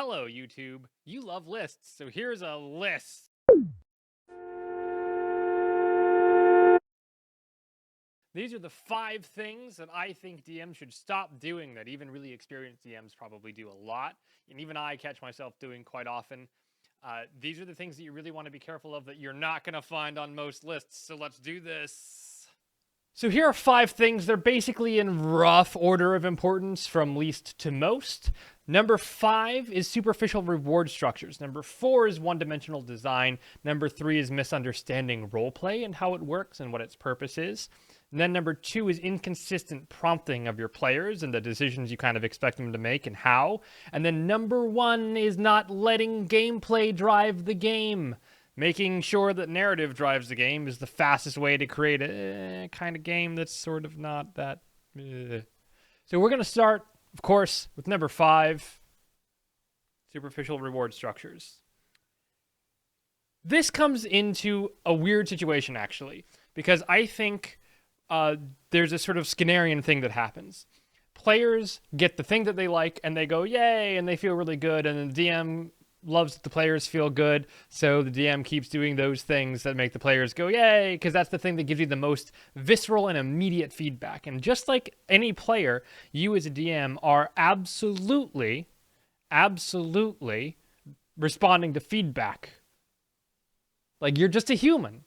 Hello, YouTube. You love lists, so here's a list. These are the 5 things that I think DMs should stop doing that even really experienced DMs probably do a lot, and even I catch myself doing quite often. These are the things that you really want to be careful of that you're not going to find on most lists, so let's do this. So here are 5 things. They're basically in rough order of importance from least to most. Number 5 is superficial reward structures. Number 4 is one-dimensional design. Number 3 is misunderstanding roleplay and how it works and what its purpose is. And then number 2 is inconsistent prompting of your players and the decisions you kind of expect them to make and how. And then number 1 is not letting gameplay drive the game. Making sure that narrative drives the game is the fastest way to create a kind of game that's sort of not that. So we're going to start, of course, with number 5, superficial reward structures. This comes into a weird situation, actually, because I think there's a sort of Skinnerian thing that happens. Players get the thing that they like, and they go, yay, and they feel really good, and the DM loves that the players feel good, so the DM keeps doing those things that make the players go, yay, because that's the thing that gives you the most visceral and immediate feedback. And just like any player, you as a DM are absolutely responding to feedback. Like, you're just a human,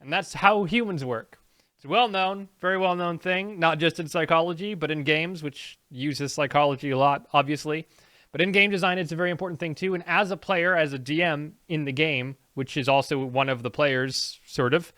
and that's how humans work. It's a well-known, very well-known thing, not just in psychology, but in games, which uses psychology a lot, obviously. But in game design, it's a very important thing too. And as a player, as a DM in the game, which is also one of the players, sort of,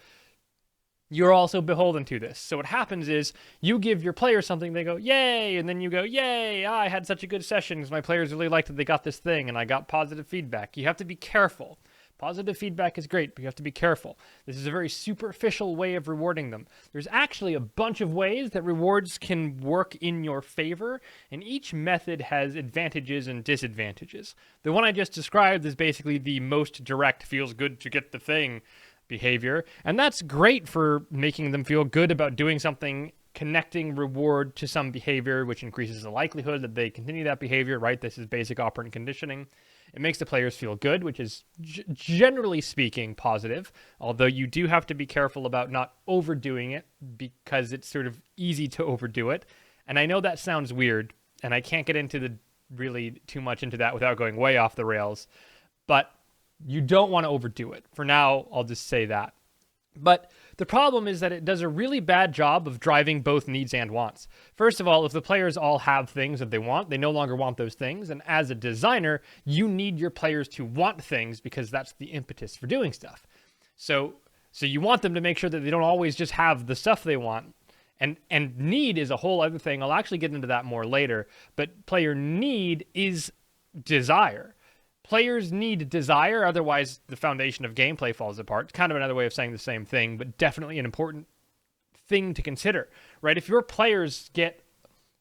you're also beholden to this. So what happens is you give your players something, they go, yay, and then you go, yay, I had such a good session because my players really liked that they got this thing and I got positive feedback. You have to be careful. Positive feedback is great, but you have to be careful. This is a very superficial way of rewarding them. There's actually a bunch of ways that rewards can work in your favor, and each method has advantages and disadvantages. The one I just described is basically the most direct, feels good to get the thing behavior, and that's great for making them feel good about doing something, connecting reward to some behavior, which increases the likelihood that they continue that behavior, right? This is basic operant conditioning. It makes the players feel good, which is generally speaking positive, although you do have to be careful about not overdoing it because it's sort of easy to overdo it. And I know that sounds weird, and I can't get into the really too much into that without going way off the rails, but you don't want to overdo it. For now, I'll just say that. But the problem is that it does a really bad job of driving both needs and wants. First of all, if the players all have things that they want, they no longer want those things. And as a designer, you need your players to want things because that's the impetus for doing stuff. So you want them to make sure that they don't always just have the stuff they want. And need is a whole other thing. I'll actually get into that more later. But player need is desire. Players need desire, otherwise the foundation of gameplay falls apart. It's kind of another way of saying the same thing, but definitely an important thing to consider, right? If your players get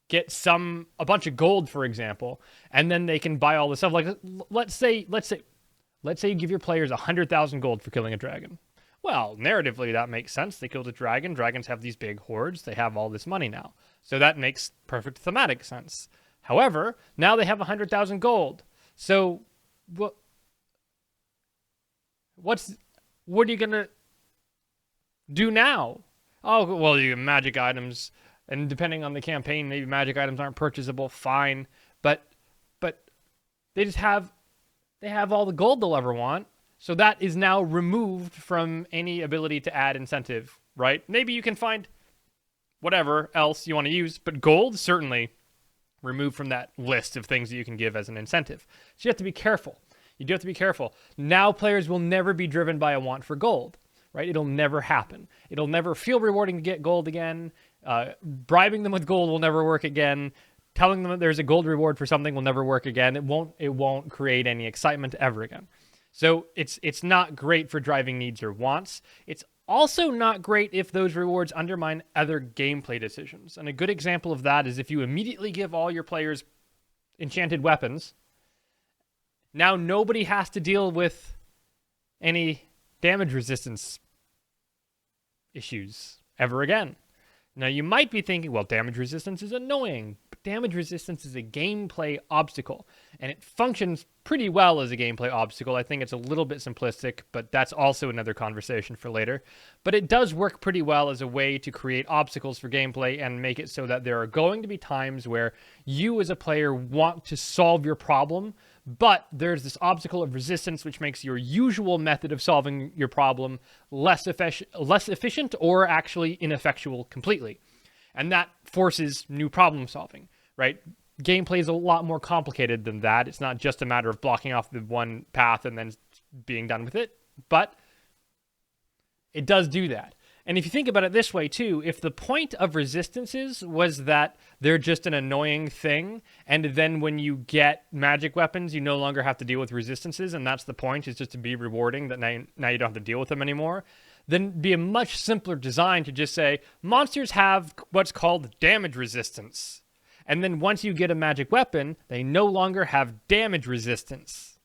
a bunch of gold, for example, and then they can buy all this stuff, like let's say you give your players 100,000 gold for killing a dragon. Well, narratively that makes sense. They killed a dragon. Dragons have these big hordes. They have all this money now, so that makes perfect thematic sense. However, now they have 100,000 gold, so what are you gonna do now? Oh, well, you have magic items, and depending on the campaign, maybe magic items aren't purchasable. Fine, but they have all the gold they'll ever want, so that is now removed from any ability to add incentive, right? Maybe you can find whatever else you want to use, but gold certainly removed from that list of things that you can give as an incentive. So you have to be careful. You do have to be careful. Now players will never be driven by a want for gold, right? It'll never happen. It'll never feel rewarding to get gold again. Bribing them with gold will never work again. Telling them that there's a gold reward for something will never work again. It won't create any excitement ever again. So it's not great for driving needs or wants. It's also not great if those rewards undermine other gameplay decisions. And a good example of that is if you immediately give all your players enchanted weapons, now nobody has to deal with any damage resistance issues ever again. Now you might be thinking, well, damage resistance is annoying. But damage resistance is a gameplay obstacle, and it functions pretty well as a gameplay obstacle. I think it's a little bit simplistic, but that's also another conversation for later. But it does work pretty well as a way to create obstacles for gameplay and make it so that there are going to be times where you as a player want to solve your problem, but there's this obstacle of resistance which makes your usual method of solving your problem less efficient or actually ineffectual completely. And that forces new problem solving, right? Gameplay is a lot more complicated than that. It's not just a matter of blocking off the one path and then being done with it, but it does do that. And if you think about it this way too, if the point of resistances was that they're just an annoying thing, and then when you get magic weapons, you no longer have to deal with resistances, and that's the point, is just to be rewarding, that now you don't have to deal with them anymore, then it'd be a much simpler design to just say, monsters have what's called damage resistance. And then once you get a magic weapon, they no longer have damage resistance.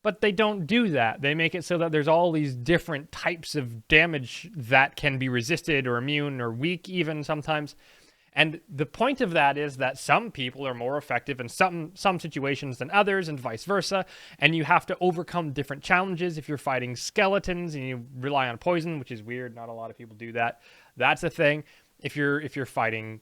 But they don't do that. They make it so that there's all these different types of damage that can be resisted or immune or weak even sometimes. And the point of that is that some people are more effective in some situations than others and vice versa. And you have to overcome different challenges. If you're fighting skeletons and you rely on poison, which is weird, not a lot of people do that, that's a thing. If you're fighting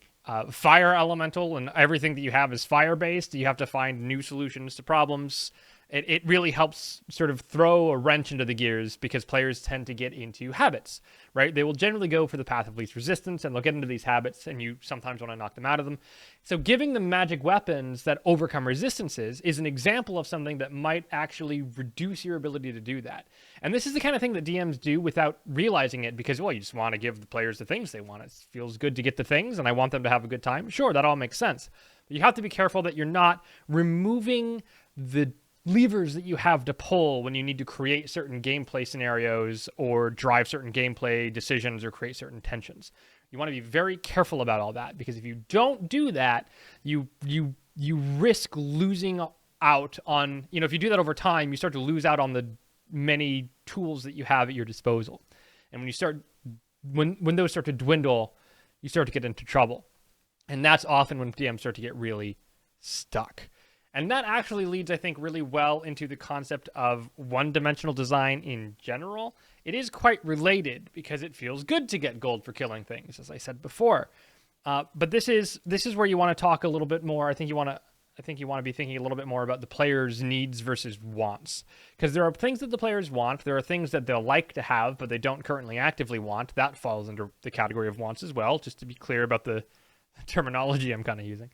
fire elemental and everything that you have is fire-based, you have to find new solutions to problems. It really helps sort of throw a wrench into the gears because players tend to get into habits, right? They will generally go for the path of least resistance and they'll get into these habits and you sometimes want to knock them out of them. So giving them magic weapons that overcome resistances is an example of something that might actually reduce your ability to do that. And this is the kind of thing that DMs do without realizing it because, well, you just want to give the players the things they want. It feels good to get the things and I want them to have a good time. Sure, that all makes sense. But you have to be careful that you're not removing the levers that you have to pull when you need to create certain gameplay scenarios or drive certain gameplay decisions or create certain tensions. You want to be very careful about all that because if you don't do that, you risk losing out on, if you do that over time, you start to lose out on the many tools that you have at your disposal. And when those start to dwindle, you start to get into trouble. And that's often when DMs start to get really stuck. And that actually leads, I think, really well into the concept of one-dimensional design in general. It is quite related because it feels good to get gold for killing things, as I said before. But this is where you want to talk a little bit more. I think you want to be thinking a little bit more about the player's needs versus wants. Because there are things that the players want. There are things that they'll like to have, but they don't currently actively want. That falls under the category of wants as well, just to be clear about the terminology I'm kind of using.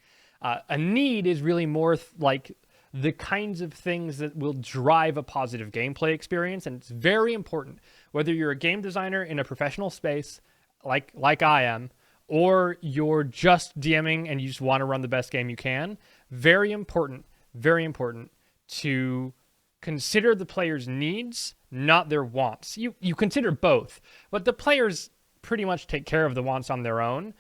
A need is really more like the kinds of things that will drive a positive gameplay experience, and it's very important, whether you're a game designer in a professional space, like I am, or you're just DMing and you just want to run the best game you can, very important to consider the player's needs, not their wants. You consider both, but the players pretty much take care of the wants on their own.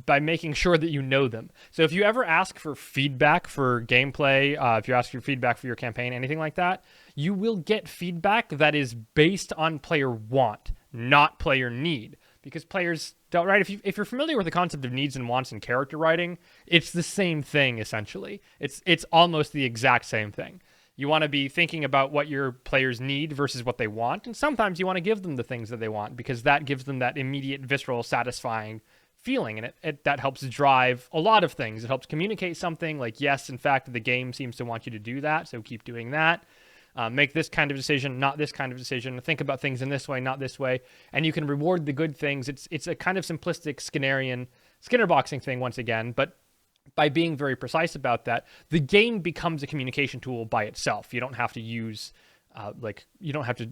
By making sure that you know them. So if you ever ask for feedback for gameplay, if you ask for feedback for your campaign, anything like that, you will get feedback that is based on player want, not player need. Because players don't, right? If you're familiar with the concept of needs and wants in character writing, it's the same thing, essentially. It's almost the exact same thing. You want to be thinking about what your players need versus what they want, and sometimes you want to give them the things that they want because that gives them that immediate, visceral, satisfying feeling, and that helps drive a lot of things. It helps communicate something like, yes, in fact, the game seems to want you to do that, so keep doing that. Make this kind of decision, not this kind of decision. Think about things in this way, not this way. And you can reward the good things. It's a kind of simplistic Skinner boxing thing once again, but by being very precise about that, the game becomes a communication tool by itself. You don't have to use, you don't have to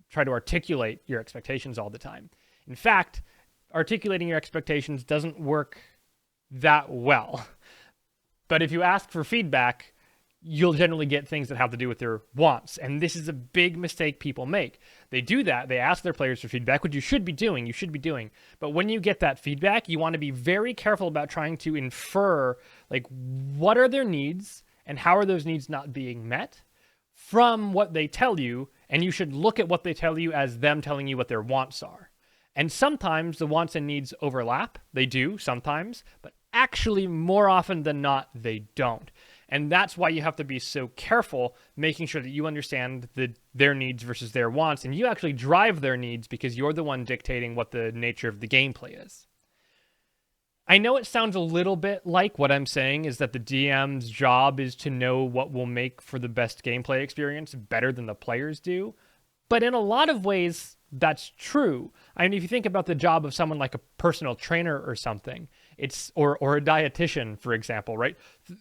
try to articulate your expectations all the time. In fact, articulating your expectations doesn't work that well. But if you ask for feedback, you'll generally get things that have to do with their wants. And this is a big mistake people make. They do that. They ask their players for feedback, which you should be doing. But when you get that feedback, you want to be very careful about trying to infer, what are their needs and how are those needs not being met from what they tell you. And you should look at what they tell you as them telling you what their wants are. And sometimes the wants and needs overlap. They do sometimes, but actually, more often than not, they don't. And that's why you have to be so careful making sure that you understand their needs versus their wants, and you actually drive their needs because you're the one dictating what the nature of the gameplay is. I know it sounds a little bit like what I'm saying is that the DM's job is to know what will make for the best gameplay experience better than the players do, but in a lot of ways, that's true. I mean, if you think about the job of someone like a personal trainer or something, it's or a dietitian, for example, right?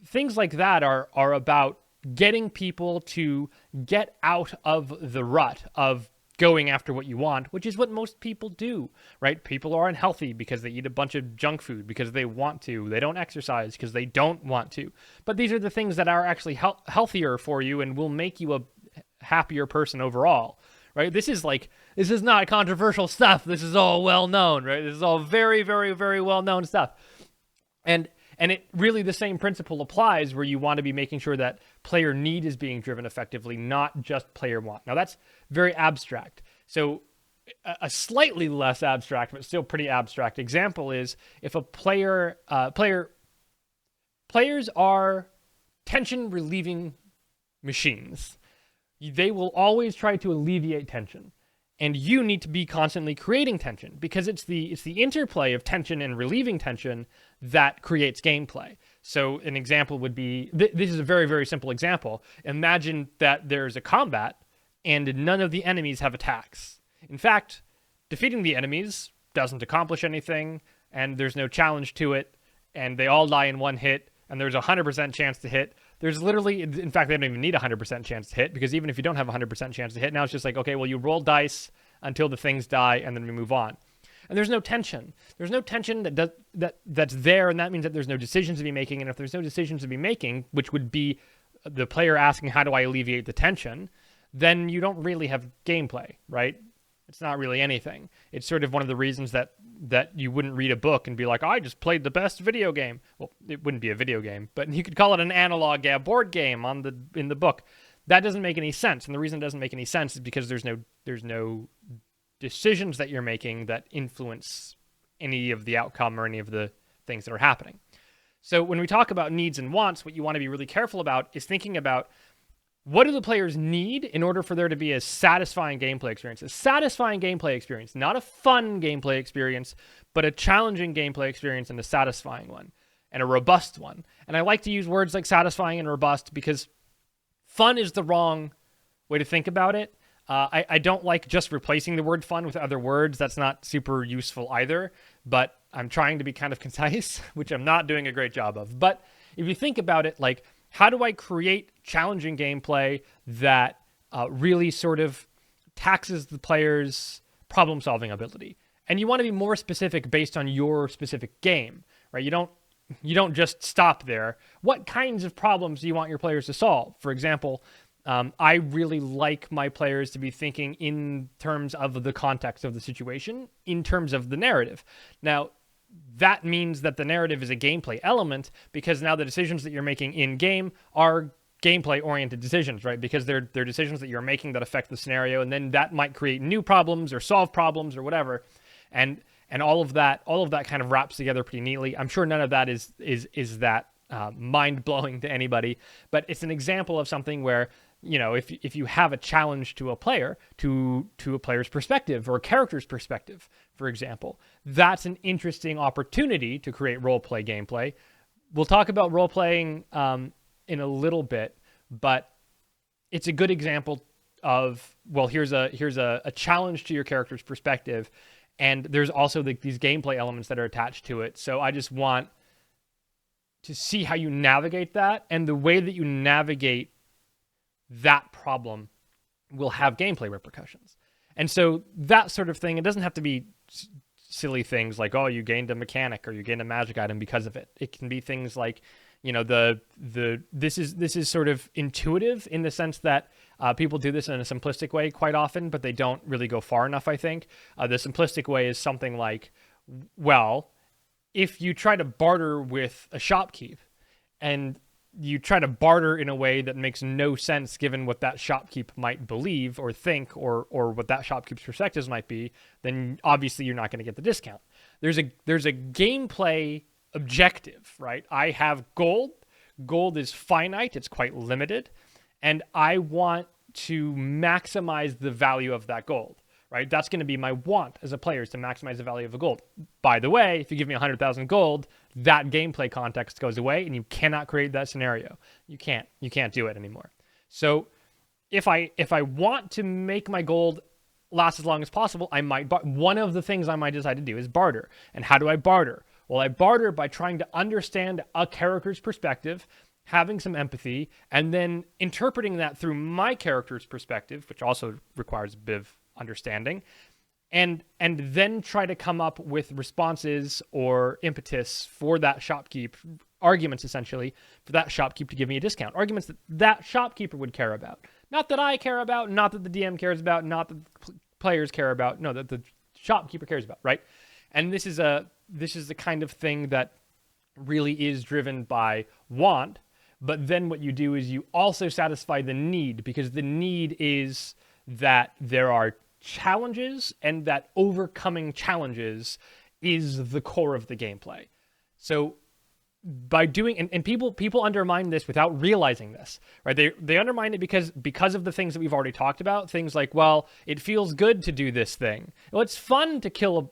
Things like that are about getting people to get out of the rut of going after what you want, which is what most people do, right? People are unhealthy because they eat a bunch of junk food because they want to. They don't exercise because they don't want to. But these are the things that are actually healthier for you and will make you a happier person overall, right? This is not controversial stuff. This is all well known, right? This is all very, very, very well known stuff. And it really, the same principle applies where you want to be making sure that player need is being driven effectively, not just player want. Now that's very abstract. So a slightly less abstract, but still pretty abstract example is if a players are tension relieving machines. They will always try to alleviate tension. And you need to be constantly creating tension because it's the interplay of tension and relieving tension that creates gameplay. So an example would be, this is a very, very simple example. Imagine that there's a combat and none of the enemies have attacks. In fact, defeating the enemies doesn't accomplish anything and there's no challenge to it and they all die in one hit and there's a 100% chance to hit. There's literally, in fact, they don't even need a 100% chance to hit because even if you don't have a 100% chance to hit, now it's just like, okay, well, you roll dice until the things die and then we move on. And there's no tension. There's no tension that's there, and that means that there's no decisions to be making. And if there's no decisions to be making, which would be the player asking, how do I alleviate the tension, then you don't really have gameplay, right? It's not really anything. It's sort of one of the reasons that you wouldn't read a book and be like, I just played the best video game. Well, it wouldn't be a video game, but you could call it an analog board game in the book. That doesn't make any sense. And the reason it doesn't make any sense is because there's no decisions that you're making that influence any of the outcome or any of the things that are happening. So when we talk about needs and wants, what you want to be really careful about is thinking about what do the players need in order for there to be a satisfying gameplay experience? A satisfying gameplay experience, not a fun gameplay experience, but a challenging gameplay experience and a satisfying one and a robust one. And I like to use words like satisfying and robust because fun is the wrong way to think about it. I don't like just replacing the word fun with other words. That's not super useful either, but I'm trying to be kind of concise, which I'm not doing a great job of. But if you think about it, like, how do I create challenging gameplay that really sort of taxes the player's problem-solving ability? And you want to be more specific based on your specific game, right? You don't just stop there. What kinds of problems do you want your players to solve? For example, I really like my players to be thinking in terms of the context of the situation, in terms of the narrative. Now, that means that the narrative is a gameplay element because now the decisions that you're making in-game are gameplay-oriented decisions, right? Because they're decisions that you're making that affect the scenario, and then that might create new problems or solve problems or whatever. And all of that kind of wraps together pretty neatly. I'm sure none of that is that mind-blowing to anybody, but it's an example of something where, you know, if you have a challenge to a player, to a player's perspective or a character's perspective, for example, that's an interesting opportunity to create role-play gameplay. We'll talk about role-playing in a little bit, but it's a good example of, well, here's a challenge to your character's perspective, and there's also these gameplay elements that are attached to it. So I just want to see how you navigate that, and the way that you navigate that problem will have gameplay repercussions. And so that sort of thing, it doesn't have to be silly things like, oh, you gained a mechanic or you gained a magic item because of it. It can be things like, you know, this is sort of intuitive in the sense that people do this in a simplistic way quite often, but they don't really go far enough, I think. The simplistic way is something like, well, if you try to barter with a shopkeep and you try to barter in a way that makes no sense given what that shopkeep might believe or think or what that shopkeep's perspectives might be, then obviously you're not going to get the discount. There's a gameplay objective, right? I have gold. Gold is finite, it's quite limited, and I want to maximize the value of that gold, right? That's going to be my want as a player, is to maximize the value of a gold. By the way, if you give me 100,000 gold, that gameplay context goes away and you cannot create that scenario. You can't do it anymore. So if I want to make my gold last as long as possible, I might one of the things I might decide to do is barter. And how do I barter? Well, I barter by trying to understand a character's perspective, having some empathy, and then interpreting that through my character's perspective, which also requires a bit of understanding, and then try to come up with responses or impetus for that shopkeep, arguments essentially, for that shopkeep to give me a discount. Arguments that that shopkeeper would care about. Not that I care about, not that the DM cares about, not that the players care about, no, that the shopkeeper cares about, right? And this is the kind of thing that really is driven by want, but then what you do is you also satisfy the need, because the need is that there are challenges, and that overcoming challenges is the core of the gameplay. So by doing, and people undermine this without realizing this, right? They undermine it because of the things that we've already talked about. Things like, well, it feels good to do this thing. Well, it's fun to kill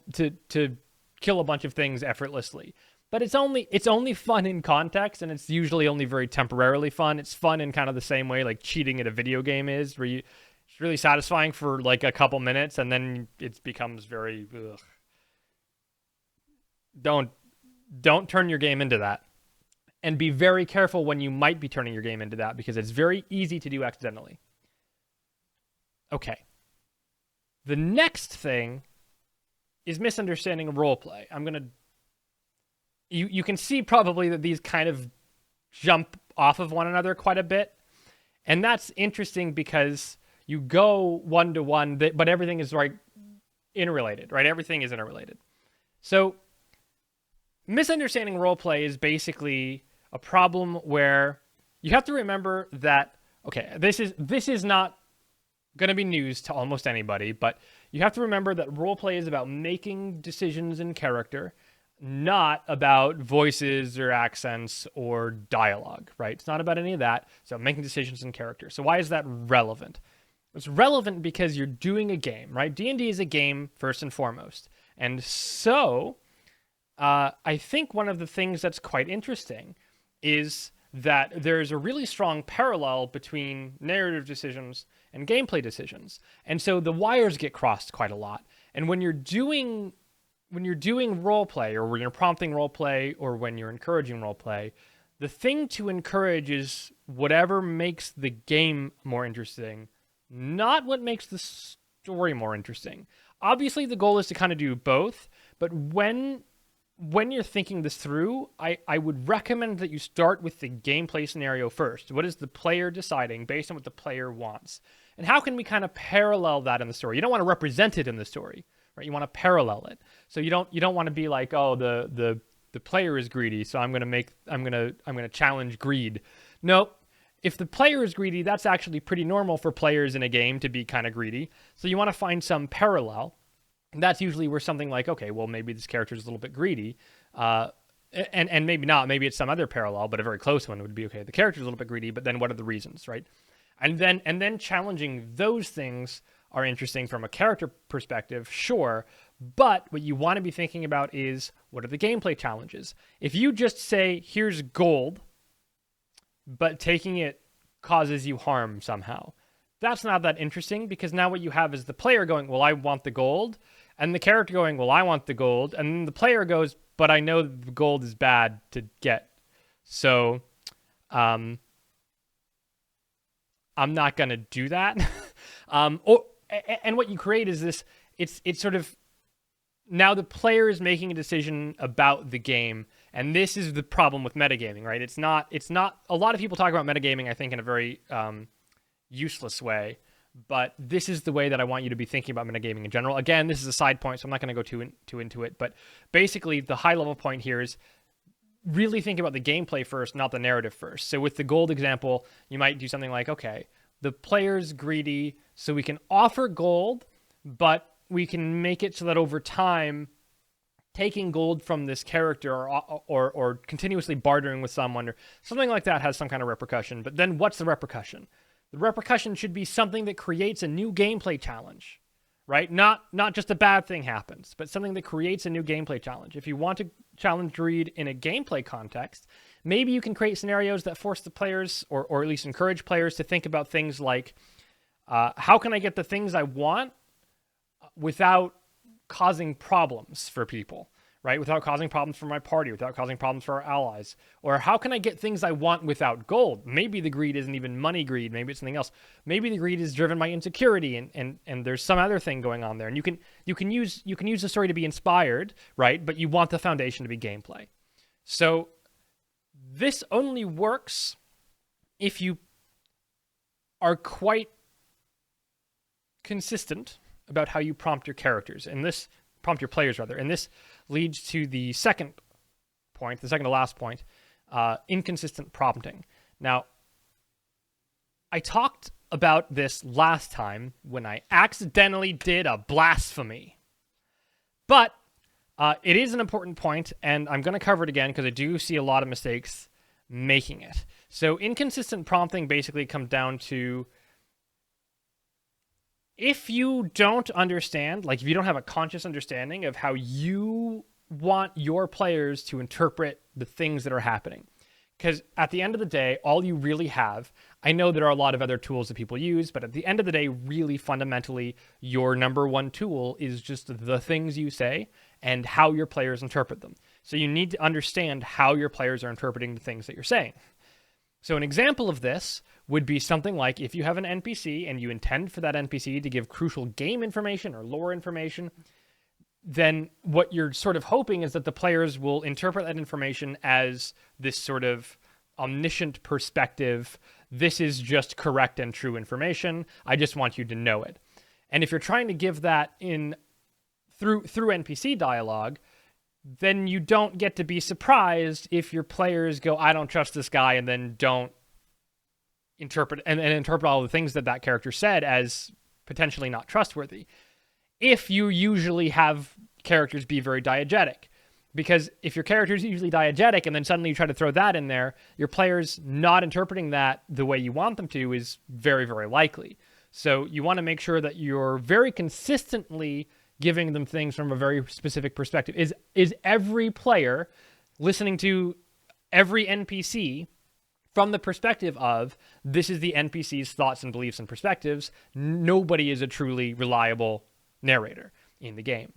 a bunch of things effortlessly, but it's only fun in context, and it's usually only very temporarily fun. It's fun in kind of the same way like cheating at a video game is, where it's really satisfying for like a couple minutes, and then it becomes very ugh. Don't turn your game into that. And be very careful when you might be turning your game into that, because it's very easy to do accidentally. Okay. The next thing is misunderstanding roleplay. You can see probably that these kind of jump off of one another quite a bit. And that's interesting because you go one-to-one, but everything is interrelated, right? Everything is interrelated. So misunderstanding roleplay is basically a problem where you have to remember that, okay, this is not going to be news to almost anybody, but you have to remember that roleplay is about making decisions in character, not about voices or accents or dialogue, right? It's not about any of that. So making decisions in character. So why is that relevant? It's relevant because you're doing a game, right? D&D is a game first and foremost. And so I think one of the things that's quite interesting is that there's a really strong parallel between narrative decisions and gameplay decisions. And so the wires get crossed quite a lot. And when you're doing roleplay, or when you're prompting roleplay, or when you're encouraging roleplay, the thing to encourage is whatever makes the game more interesting, not what makes the story more interesting. Obviously, the goal is to kind of do both, but when you're thinking this through, I would recommend that you start with the gameplay scenario first. What is the player deciding based on what the player wants? And how can we kind of parallel that in the story? You don't want to represent it in the story, right? You want to parallel it. So you don't want to be like, oh, the player is greedy, so I'm gonna challenge greed. No, if the player is greedy, that's actually pretty normal for players in a game to be kind of greedy. So you want to find some parallel. And that's usually where something like, okay, well, maybe this character is a little bit greedy, and maybe not. Maybe it's some other parallel, but a very close one would be, okay, the character is a little bit greedy, but then what are the reasons, right? And then challenging those things are interesting from a character perspective, sure, but what you want to be thinking about is, what are the gameplay challenges? If you just say, here's gold, but taking it causes you harm somehow, that's not that interesting, because now what you have is the player going, well, I want the gold, and the character going, well, I want the gold, and then the player goes, but I know the gold is bad to get, so I'm not going to do that. And what you create is this, it's sort of, now the player is making a decision about the game, and this is the problem with metagaming, right? It's not, a lot of people talk about metagaming, I think, in a very useless way, but this is the way that I want you to be thinking about metagaming in general. Again, this is a side point, so I'm not going to go too into it, but basically the high level point here is really think about the gameplay first, not the narrative first. So with the gold example, you might do something like, okay, the player's greedy, so we can offer gold, but we can make it so that over time taking gold from this character or continuously bartering with someone or something like that has some kind of repercussion. But then what's the repercussion? The repercussion should be something that creates a new gameplay challenge, right? Not just a bad thing happens, but something that creates a new gameplay challenge. If you want to challenge greed in a gameplay context, maybe you can create scenarios that force the players or at least encourage players to think about things like, how can I get the things I want without causing problems for people, right? Without causing problems for my party, without causing problems for our allies. Or how can I get things I want without gold? Maybe the greed isn't even money greed. Maybe it's something else. Maybe the greed is driven by insecurity and there's some other thing going on there. And you can use the story to be inspired, right? But you want the foundation to be gameplay. So this only works if you are quite consistent about how you prompt your characters, and this prompt your players rather. And this leads to the second point, the second to last point, inconsistent prompting. Now, I talked about this last time when I accidentally did a blasphemy, but it is an important point, and I'm going to cover it again because I do see a lot of mistakes making it. So inconsistent prompting basically comes down to, if you don't understand, like if you don't have a conscious understanding of how you want your players to interpret the things that are happening, because at the end of the day, all you really have, I know there are a lot of other tools that people use, but at the end of the day, really fundamentally, your number one tool is just the things you say and how your players interpret them. So you need to understand how your players are interpreting the things that you're saying. So an example of this would be something like if you have an NPC and you intend for that NPC to give crucial game information or lore information, then what you're sort of hoping is that the players will interpret that information as this sort of omniscient perspective. This is just correct and true information. I just want you to know it. And if you're trying to give that through NPC dialogue, then you don't get to be surprised if your players go, I don't trust this guy, and then don't interpret and interpret all the things that character said as potentially not trustworthy. If you usually have characters be very diegetic, because if your character is usually diegetic and then suddenly you try to throw that in there, your players not interpreting that the way you want them to is very, very likely. So you want to make sure that you're very consistently giving them things from a very specific perspective. Is every player listening to every NPC from the perspective of, this is the NPC's thoughts and beliefs and perspectives? Nobody is a truly reliable narrator in the game,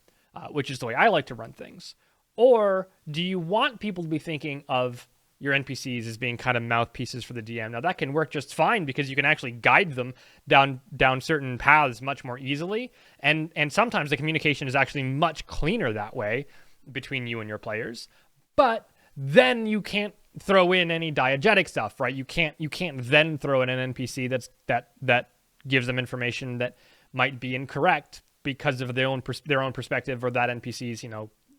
which is the way I like to run things. Or do you want people to be thinking of your NPCs as being kind of mouthpieces for the DM? Now, that can work just fine because you can actually guide them down certain paths much more easily. And sometimes the communication is actually much cleaner that way between you and your players. But then you can't throw in any diegetic stuff, right? You can't then throw in an NPC that gives them information that might be incorrect because of their own perspective, or that NPC's,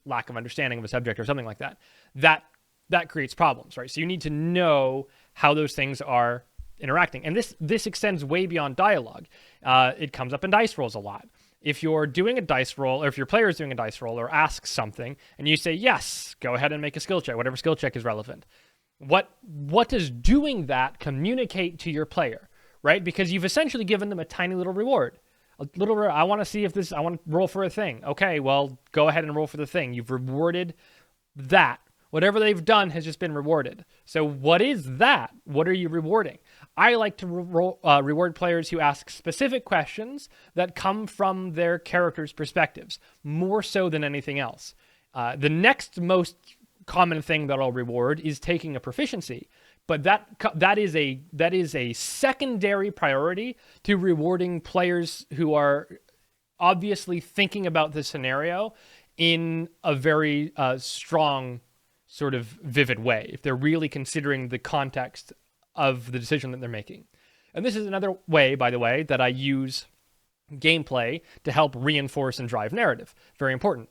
lack of understanding of a subject or something like that. That creates problems, right? So you need to know how those things are interacting. And this extends way beyond dialogue. It comes up in dice rolls a lot. If you're doing a dice roll, or if your player is doing a dice roll or asks something, and you say, yes, go ahead and make a skill check, whatever skill check is relevant. What does doing that communicate to your player, right? Because you've essentially given them a tiny little reward. I want to see if I want to roll for a thing. Okay, well, go ahead and roll for the thing. You've rewarded that. Whatever they've done has just been rewarded. So what is that? What are you rewarding? I like to reward players who ask specific questions that come from their characters' perspectives, more so than anything else. The next most common thing that I'll reward is taking a proficiency, but that is a secondary priority to rewarding players who are obviously thinking about the scenario in a very strong, sort of vivid way, if they're really considering the context of the decision that they're making. And this is another way, by the way, that I use gameplay to help reinforce and drive narrative. Very important.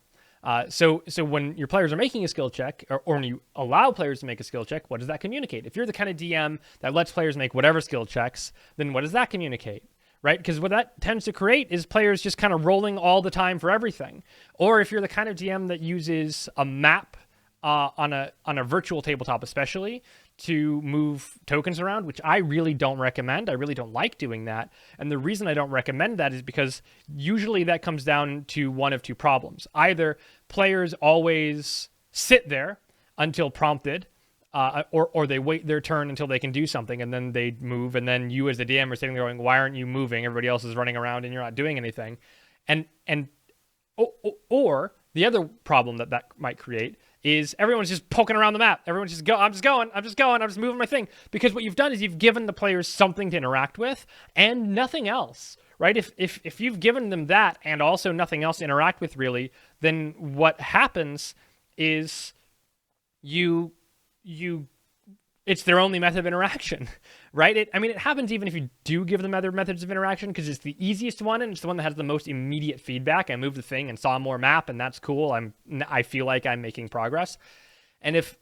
So when your players are making a skill check, or when you allow players to make a skill check, what does that communicate? If you're the kind of DM that lets players make whatever skill checks, then what does that communicate? right? Because what that tends to create is players just kind of rolling all the time for everything. Or if you're the kind of GM that uses a map on a virtual tabletop, especially to move tokens around, which I really don't recommend. I really don't like doing that. And the reason I don't recommend that is because usually that comes down to one of two problems. Either players always sit there until prompted, or they wait their turn until they can do something, and then they move, and then you as the DM are sitting there going, why aren't you moving? Everybody else is running around and you're not doing anything. Or the other problem that might create is everyone's just poking around the map. Everyone's just I'm just moving my thing. Because what you've done is you've given the players something to interact with and nothing else, right? If you've given them that and also nothing else to interact with really, then what happens is it's their only method of interaction, right? It happens even if you do give them other methods of interaction, because it's the easiest one and it's the one that has the most immediate feedback. I moved the thing and saw more map, and that's cool. I feel like I'm making progress. And if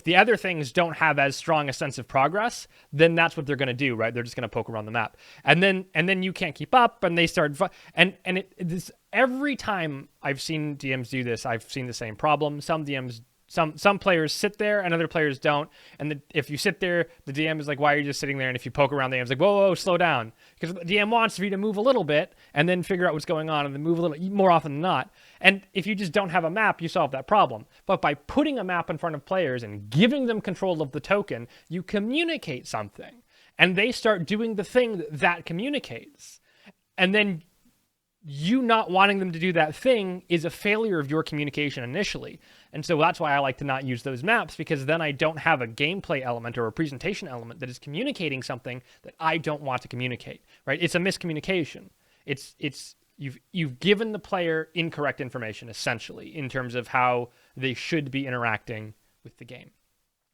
the other things don't have as strong a sense of progress, then that's what they're going to do, right? They're just going to poke around the map, and then you can't keep up, and they start this every time I've seen DMs do this, I've seen the same problem. Some DMs. Some players sit there and other players don't. And if you sit there, the DM is like, why are you just sitting there? And if you poke around, the DM's like, whoa, slow down. Because the DM wants you to move a little bit and then figure out what's going on and then move a little more often than not. And if you just don't have a map, you solve that problem. But by putting a map in front of players and giving them control of the token, you communicate something. And they start doing the thing that communicates. And then you not wanting them to do that thing is a failure of your communication initially. And so that's why I like to not use those maps, because then I don't have a gameplay element or a presentation element that is communicating something that I don't want to communicate, right? It's a miscommunication. You've given the player incorrect information, essentially, in terms of how they should be interacting with the game.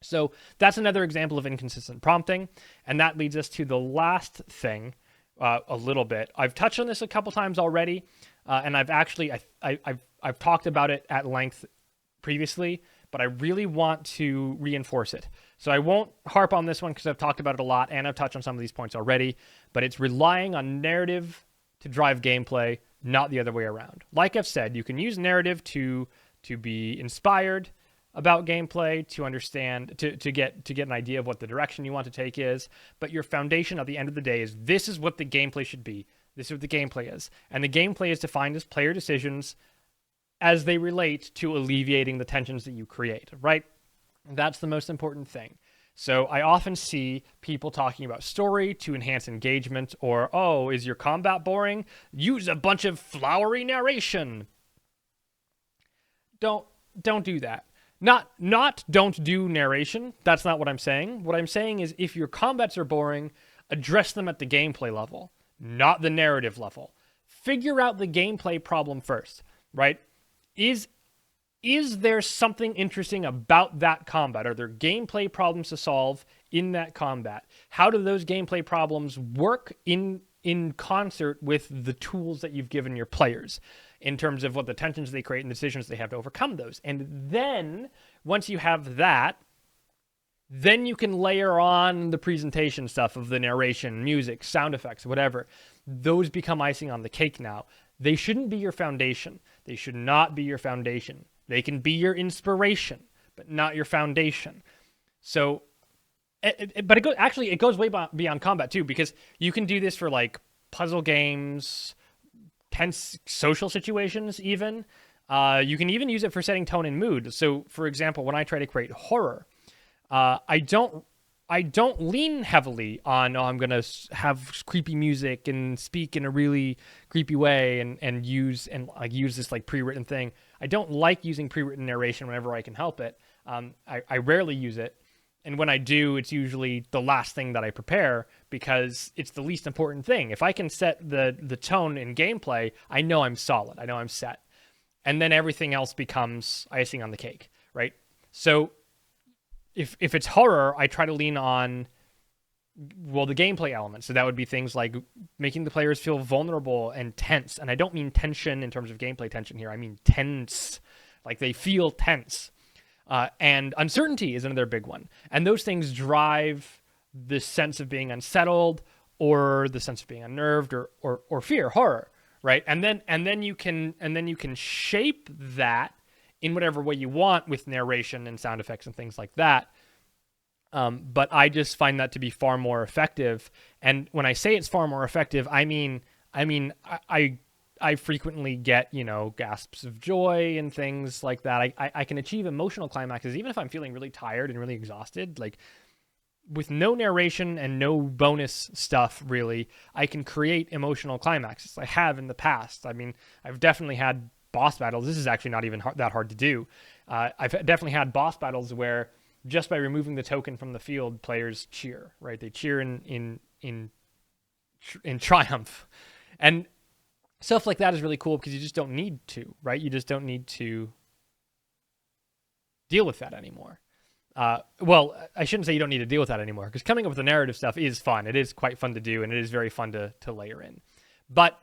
So that's another example of inconsistent prompting. And that leads us to the last thing, a little bit. I've touched on this a couple times already, and I've actually I've talked about it at length previously, but I really want to reinforce it. So I won't harp on this one because I've talked about it a lot and I've touched on some of these points already, but it's relying on narrative to drive gameplay, not the other way around. Like I've said, you can use narrative to be inspired about gameplay, to understand, to get an idea of what the direction you want to take is, but your foundation at the end of the day is this is what the gameplay should be. This is what the gameplay is. And the gameplay is defined as player decisions as they relate to alleviating the tensions that you create, right? That's the most important thing. So I often see people talking about story to enhance engagement, or, oh, is your combat boring? Use a bunch of flowery narration. Don't do that. Not don't do narration. That's not what I'm saying. What I'm saying is if your combats are boring, address them at the gameplay level, not the narrative level. Figure out the gameplay problem first, right? Is there something interesting about that combat? Are there gameplay problems to solve in that combat? How do those gameplay problems work in concert with the tools that you've given your players in terms of what the tensions they create and the decisions they have to overcome those? And then once you have that, then you can layer on the presentation stuff of the narration, music, sound effects, whatever. Those become icing on the cake now. They shouldn't be your foundation. They should not be your foundation. They can be your inspiration, but not your foundation. So, but it goes way beyond combat too, because you can do this for like puzzle games, tense social situations even. You can even use it for setting tone and mood. So, for example, when I try to create horror, I don't lean heavily on, I'm going to have creepy music and speak in a really creepy way and use this like pre-written thing. I don't like using pre-written narration whenever I can help it. I rarely use it. And when I do, it's usually the last thing that I prepare because it's the least important thing. If I can set the tone in gameplay, I know I'm solid. I know I'm set. And then everything else becomes icing on the cake, right? So if it's horror, I try to lean on, well, the gameplay elements. So that would be things like making the players feel vulnerable and tense. And I don't mean tension in terms of gameplay tension here. I mean tense, like they feel tense. And uncertainty is another big one. And those things drive the sense of being unsettled or the sense of being unnerved, or fear, horror, right? And then you can shape that in whatever way you want with narration and sound effects and things like that. But I just find that to be far more effective. And when I say it's far more effective, I mean I frequently get, gasps of joy and things like that. I can achieve emotional climaxes even if I'm feeling really tired and really exhausted. Like, with no narration and no bonus stuff, really, I can create emotional climaxes. I have in the past. I mean, I've definitely had boss battles. This is actually not even that hard to do. I've definitely had boss battles where just by removing the token from the field, players cheer, right? They cheer in triumph. And stuff like that is really cool because you just don't need to, right? You just don't need to deal with that anymore. Well, I shouldn't say you don't need to deal with that anymore, because coming up with the narrative stuff is fun. It is quite fun to do, and it is very fun to layer in. But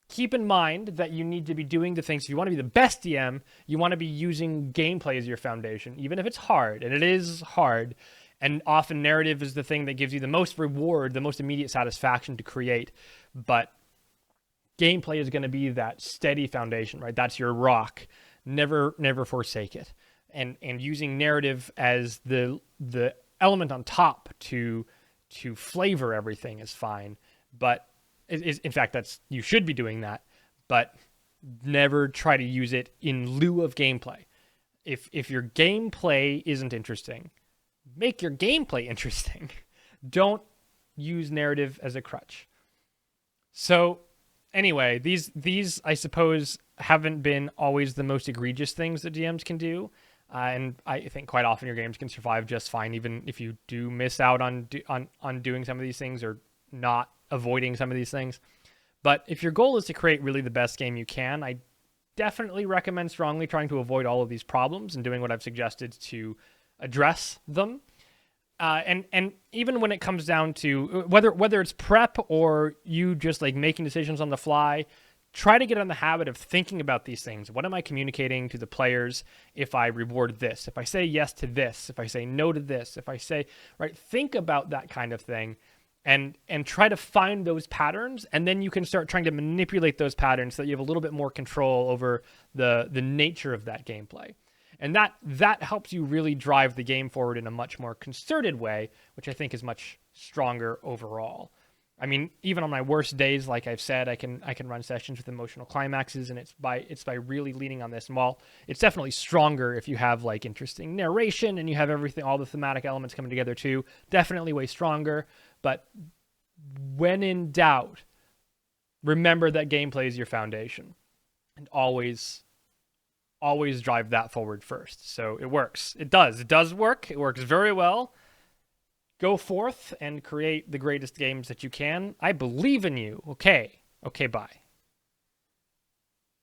keep in mind that you need to be doing the things. If you want to be the best DM, you want to be using gameplay as your foundation, even if it's hard, and it is hard. And often narrative is the thing that gives you the most reward, the most immediate satisfaction to create. But gameplay is going to be that steady foundation, right? That's your rock. Never forsake it. And using narrative as the element on top to flavor everything is fine. But in fact, you should be doing that. But never try to use it in lieu of gameplay. If your gameplay isn't interesting, make your gameplay interesting. Don't use narrative as a crutch. So anyway, these I suppose haven't been always the most egregious things that DMs can do. And I think quite often your games can survive just fine, even if you do miss out on doing some of these things or not avoiding some of these things. But if your goal is to create really the best game you can, I definitely recommend strongly trying to avoid all of these problems and doing what I've suggested to address them. And even when it comes down to whether it's prep or you just like making decisions on the fly, try to get in the habit of thinking about these things. What am I communicating to the players if I reward this? If I say yes to this? If I say no to this? If I say, right, think about that kind of thing and try to find those patterns. And then you can start trying to manipulate those patterns so that you have a little bit more control over the nature of that gameplay. And that helps you really drive the game forward in a much more concerted way, which I think is much stronger overall. I mean, even on my worst days, like I've said, I can run sessions with emotional climaxes, and it's by really leaning on this. And while it's definitely stronger if you have like interesting narration and you have everything, all the thematic elements coming together too, definitely way stronger. But when in doubt, remember that gameplay is your foundation, and always drive that forward first. So it works. It does work. It works very well. Go forth and create the greatest games that you can. I believe in you. Okay, bye.